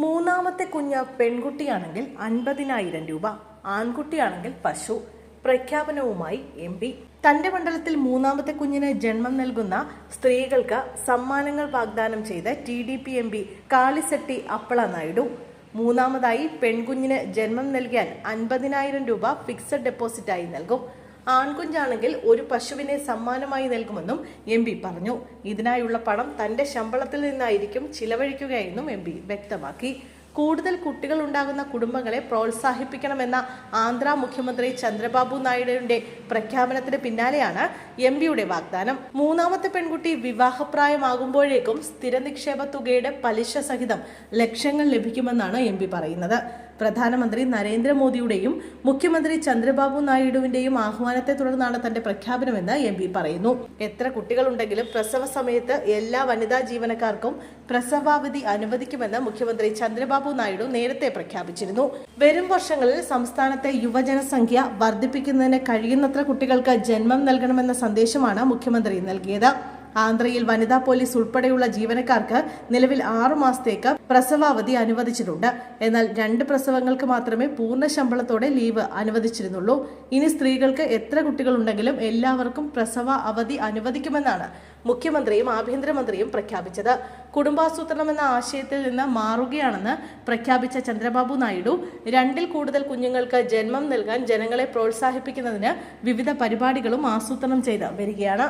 മൂന്നാമത്തെ കുഞ്ഞ് പെൺകുട്ടിയാണെങ്കിൽ 50,000 രൂപ, ആൺകുട്ടിയാണെങ്കിൽ പശു. പ്രഖ്യാപനവുമായി MP. തന്റെ മണ്ഡലത്തിൽ മൂന്നാമത്തെ കുഞ്ഞിന് ജന്മം നൽകുന്ന സ്ത്രീകൾക്ക് സമ്മാനങ്ങൾ വാഗ്ദാനം ചെയ്ത് TDP MP കാളിസെട്ടി അപ്പള നായിഡു. മൂന്നാമതായി പെൺകുഞ്ഞിന് ജന്മം നൽകിയാൽ 50,000 രൂപ ഫിക്സഡ് ഡെപ്പോസിറ്റായി നൽകും. ആൺകുഞ്ഞാണെങ്കിൽ ഒരു പശുവിനെ സമ്മാനമായി നൽകുമെന്നും MP പറഞ്ഞു. ഇതിനായുള്ള പണം തന്റെ ശമ്പളത്തിൽ നിന്നായിരിക്കും ചിലവഴിക്കുകയെന്നും MP വ്യക്തമാക്കി. കൂടുതൽ കുട്ടികൾ ഉണ്ടാകുന്ന കുടുംബങ്ങളെ പ്രോത്സാഹിപ്പിക്കണമെന്ന ആന്ധ്ര മുഖ്യമന്ത്രി ചന്ദ്രബാബു നായിഡുവിന്റെ പ്രഖ്യാപനത്തിന് പിന്നാലെയാണ് MPയുടെ വാഗ്ദാനം. മൂന്നാമത്തെ പെൺകുട്ടി വിവാഹപ്രായമാകുമ്പോഴേക്കും സ്ഥിര നിക്ഷേപ തുകയുടെ പലിശ സഹിതം ലക്ഷങ്ങൾ ലഭിക്കുമെന്നാണ് MP പറയുന്നത്. പ്രധാനമന്ത്രി നരേന്ദ്രമോദിയുടെയും മുഖ്യമന്ത്രി ചന്ദ്രബാബു നായിഡുവിന്റെയും ആഹ്വാനത്തെ തുടർന്നാണ് തന്റെ പ്രഖ്യാപനമെന്ന് MP പറയുന്നു. എത്ര കുട്ടികളുണ്ടെങ്കിലും പ്രസവ സമയത്ത് എല്ലാ വനിതാ ജീവനക്കാർക്കും പ്രസവാവധി അനുവദിക്കുമെന്ന് മുഖ്യമന്ത്രി ചന്ദ്രബാബു നായിഡു നേരത്തെ പ്രഖ്യാപിച്ചിരുന്നു. വരും വർഷങ്ങളിൽ സംസ്ഥാനത്തെ യുവജനസംഖ്യ വർദ്ധിപ്പിക്കുന്നതിന് കഴിയുന്നത്ര കുട്ടികൾക്ക് ജന്മം നൽകണമെന്ന സന്ദേശമാണ് മുഖ്യമന്ത്രി നൽകിയത്. ആന്ധ്രയിൽ വനിതാ പോലീസ് ഉൾപ്പെടെയുള്ള ജീവനക്കാർക്ക് നിലവിൽ 6 മാസത്തേക്ക് പ്രസവാവധി അനുവദിച്ചിട്ടുണ്ട്. എന്നാൽ 2 പ്രസവങ്ങൾക്ക് മാത്രമേ പൂർണ്ണ ശമ്പളത്തോടെ ലീവ് അനുവദിച്ചിരുന്നുള്ളൂ. ഇനി സ്ത്രീകൾക്ക് എത്ര കുട്ടികളുണ്ടെങ്കിലും എല്ലാവർക്കും പ്രസവ അവധി അനുവദിക്കുമെന്നാണ് മുഖ്യമന്ത്രിയും ആഭ്യന്തരമന്ത്രിയും പ്രഖ്യാപിച്ചത്. കുടുംബാസൂത്രണം എന്ന ആശയത്തിൽ നിന്ന് മാറുകയാണെന്ന് പ്രഖ്യാപിച്ച ചന്ദ്രബാബു നായിഡു 2ൽ കൂടുതൽ കുഞ്ഞുങ്ങൾക്ക് ജന്മം നൽകാൻ ജനങ്ങളെ പ്രോത്സാഹിപ്പിക്കുന്നതിന് വിവിധ പരിപാടികളും ആസൂത്രണം ചെയ്ത് വരികയാണ്.